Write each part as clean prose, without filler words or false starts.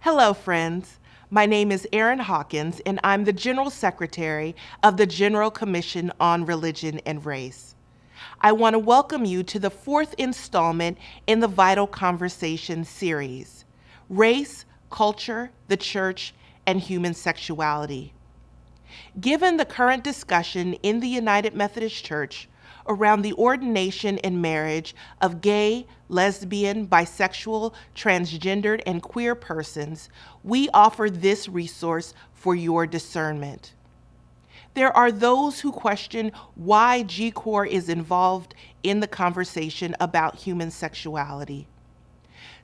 Hello, friends. My name is Erin Hawkins, and I'm the General Secretary of the General Commission on Religion and Race. I want to welcome you to the fourth installment in the Vital Conversation series, Race, Culture, the Church, and Human Sexuality. Given the current discussion in the United Methodist Church around the ordination and marriage of gay, lesbian, bisexual, transgendered, and queer persons, we offer this resource for your discernment. There are those who question why G-Corps is involved in the conversation about human sexuality.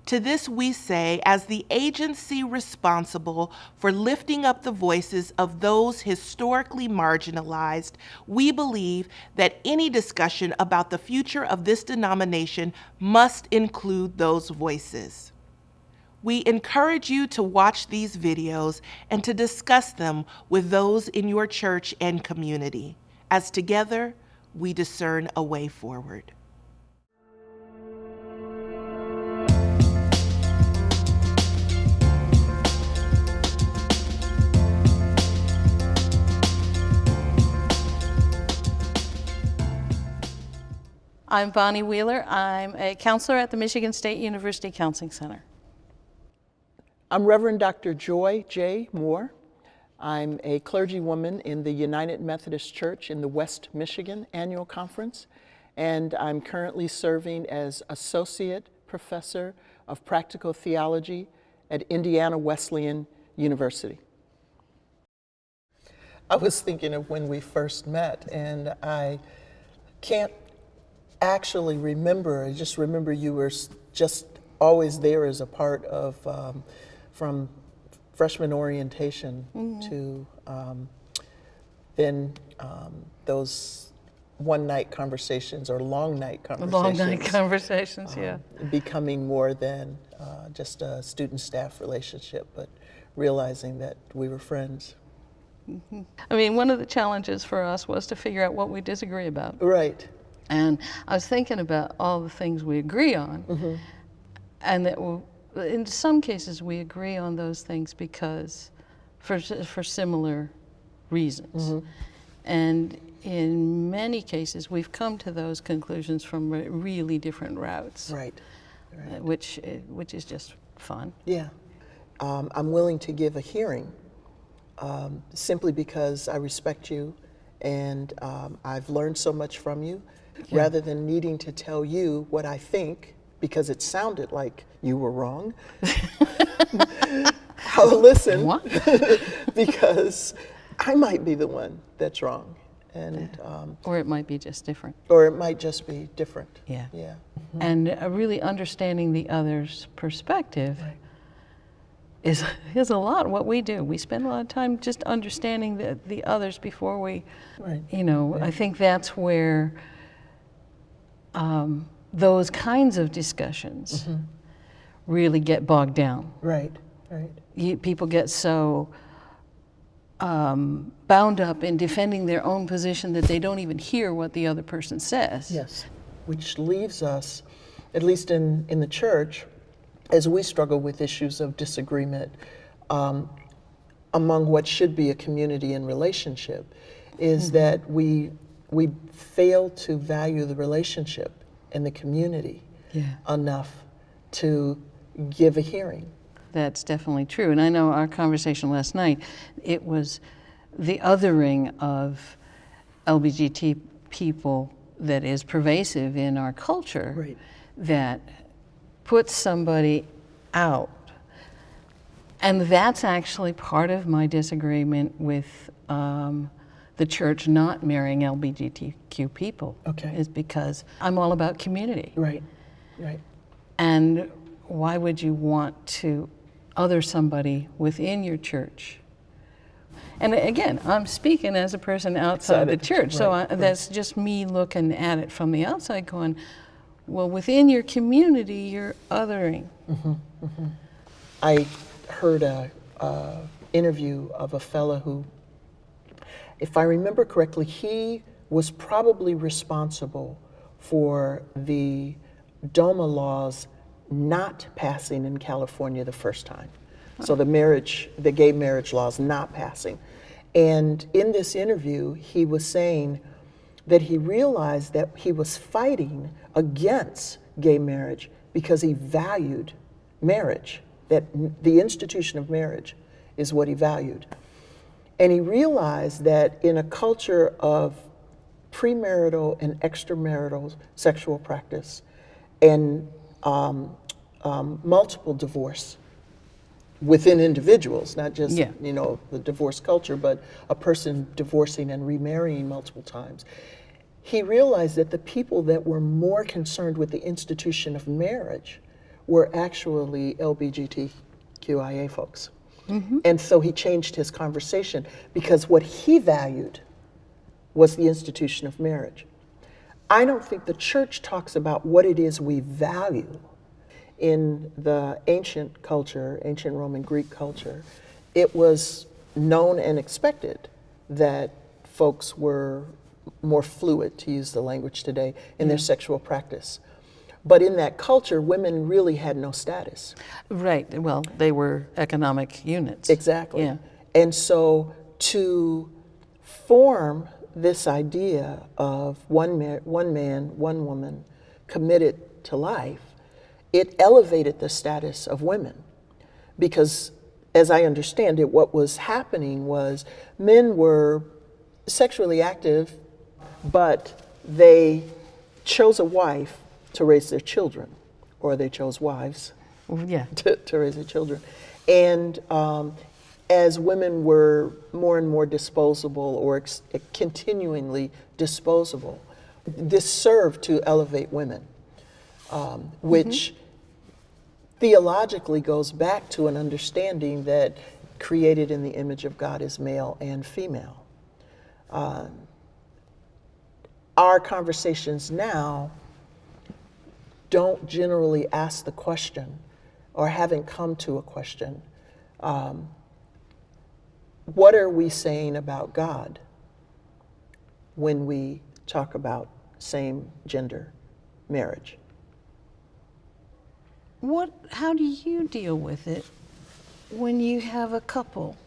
To this we say, as the agency responsible for lifting up the voices of those historically marginalized, we believe that any discussion about the future of this denomination must include those voices. We encourage you to watch these videos and to discuss them with those in your church and community, as together we discern a way forward. I'm Bonnie Wheeler. I'm a counselor at the Michigan State University Counseling Center. I'm Reverend Dr. Joy J. Moore. I'm a clergywoman in the United Methodist Church in the West Michigan Annual Conference, and I'm currently serving as Associate Professor of Practical Theology at Indiana Wesleyan University. I was thinking of when we first met, and I can't actually remember. I just remember you were just always there as a part of, from freshman orientation to then those one-night conversations or long-night conversations. Long-night conversations, yeah. Becoming more than just a student-staff relationship, but realizing that we were friends. Mm-hmm. I mean, one of the challenges for us was to figure out what we disagree about. Right. And I was thinking about all the things we agree on, and that in some cases we agree on those things because for similar reasons. And in many cases we've come to those conclusions from really different routes. Right. Which is just fun. Yeah. I'm willing to give a hearing simply because I respect you and I've learned so much from you. Yeah. Rather than needing to tell you what I think, because it sounded like you were wrong, I'll listen because I might be the one that's wrong. And or it might be just different. Or it might just be different. Yeah. Yeah. And really understanding the other's perspective is a lot what we do. We spend a lot of time just understanding the others before we, I think that's where those kinds of discussions really get bogged down. Right. People get so bound up in defending their own position that they don't even hear what the other person says. Yes, which leaves us, at least in the church, as we struggle with issues of disagreement among what should be a community and relationship, is that we fail to value the relationship and the community enough to give a hearing. That's definitely true. And I know our conversation last night, it was the othering of LGBT people that is pervasive in our culture that puts somebody out. And that's actually part of my disagreement with the church not marrying LGBTQ people. Is because I'm all about community. Right. And why would you want to other somebody within your church? And again, I'm speaking as a person outside the church, so that's just me looking at it from the outside going, well, within your community, you're othering. I heard a interview of a fella who, if I remember correctly, he was probably responsible for the DOMA laws not passing in California the first time. So the gay marriage law is not passing. And in this interview, he was saying that he realized that he was fighting against gay marriage because he valued marriage, that the institution of marriage is what he valued. And he realized that in a culture of premarital and extramarital sexual practice and multiple divorce within individuals, not just the divorce culture, but a person divorcing and remarrying multiple times, he realized that the people that were more concerned with the institution of marriage were actually LGBTQIA folks. And so he changed his conversation because what he valued was the institution of marriage. I don't think the church talks about what it is we value. In the ancient culture, ancient Roman Greek culture, it was known and expected that folks were more fluid, to use the language today, in their sexual practice. But in that culture, women really had no status. Right. Well, they were economic units. Exactly. Yeah. And so to form this idea of one man, one woman committed to life, it elevated the status of women. Because as I understand it, what was happening was men were sexually active, but they chose a wife to raise their children, or they chose wives to raise their children. And as women were more and more disposable or continuingly disposable, this served to elevate women, which theologically goes back to an understanding that created in the image of God is male and female. Our conversations now don't generally ask the question, or haven't come to a question, what are we saying about God when we talk about same-gender marriage? How do you deal with it when you have a couple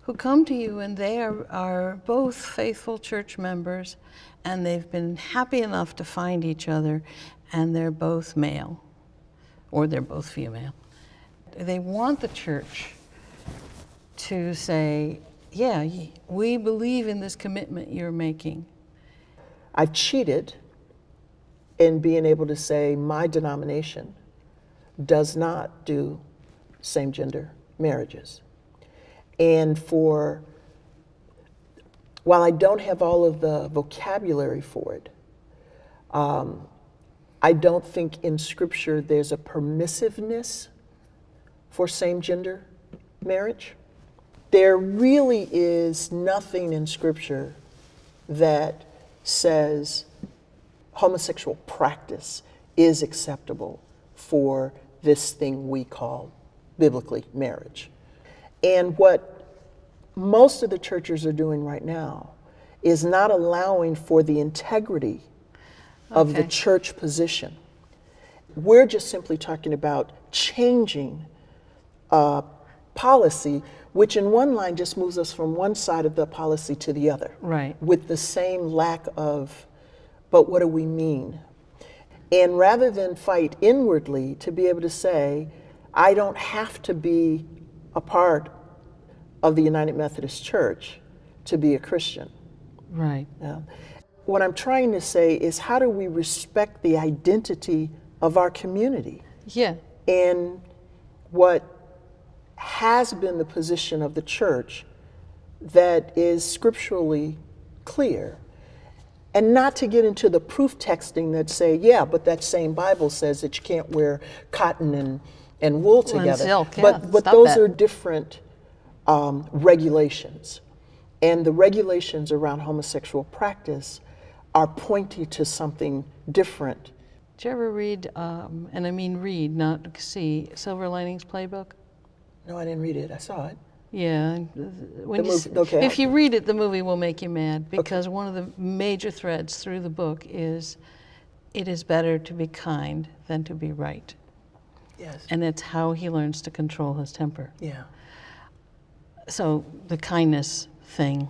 who come to you and they are both faithful church members and they've been happy enough to find each other and they're both male or they're both female? They want the church to say, yeah, we believe in this commitment you're making. I've cheated in being able to say my denomination does not do same-gender marriages. And while I don't have all of the vocabulary for it, I don't think in Scripture there's a permissiveness for same-gender marriage. There really is nothing in Scripture that says homosexual practice is acceptable for this thing we call biblically marriage. And what most of the churches are doing right now is not allowing for the integrity of the church position. We're just simply talking about changing policy, which in one line just moves us from one side of the policy to the other. Right. With the same lack of, but what do we mean? And rather than fight inwardly to be able to say, I don't have to be a part of the United Methodist Church to be a Christian. Right. What I'm trying to say is, how do we respect the identity of our community? Yeah. And what has been the position of the church that is scripturally clear. And not to get into the proof texting that say, yeah, but that same Bible says that you can't wear cotton and wool together. And silk, but those are different regulations. And the regulations around homosexual practice are pointing to something different. Did you ever read, and I mean read, not see, Silver Linings Playbook? No, I didn't read it. I saw it. Yeah. If you read it, the movie will make you mad, because one of the major threads through the book is, it is better to be kind than to be right. Yes. And it's how he learns to control his temper. Yeah. So the kindness thing.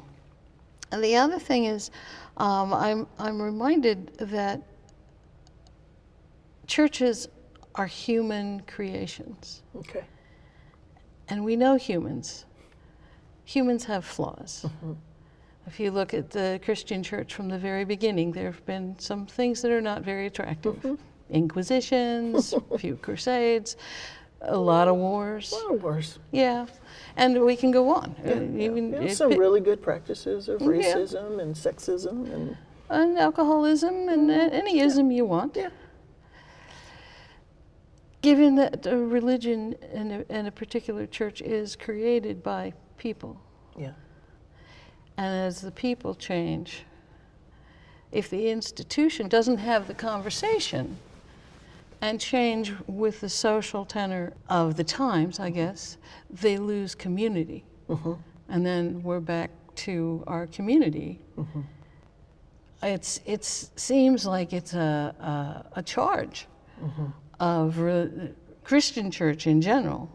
And the other thing is, I'm reminded that churches are human creations. Okay. And we know humans. Humans have flaws. If you look at the Christian church from the very beginning, there have been some things that are not very attractive. Inquisitions, a few crusades, a lot of wars. A lot of wars. Yeah, and we can go on. Some really good practices of racism and sexism and alcoholism and any ism you want. Yeah. Given that a religion and a particular church is created by people, Yeah. and as the people change, if the institution doesn't have the conversation and change with the social tenor of the times, I guess, they lose community. And then we're back to our community. It seems like it's a charge of Christian church in general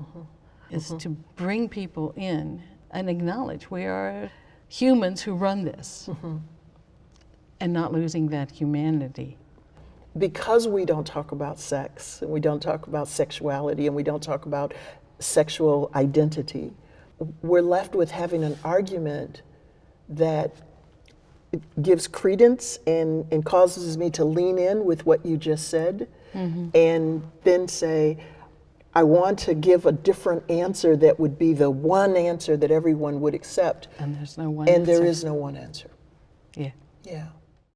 is to bring people in and acknowledge we are humans who run this and not losing that humanity. Because we don't talk about sex, and we don't talk about sexuality, and we don't talk about sexual identity, we're left with having an argument that gives credence and causes me to lean in with what you just said, and then say, I want to give a different answer that would be the one answer that everyone would accept. And there's no one And answer. there is no one answer. Yeah. Yeah.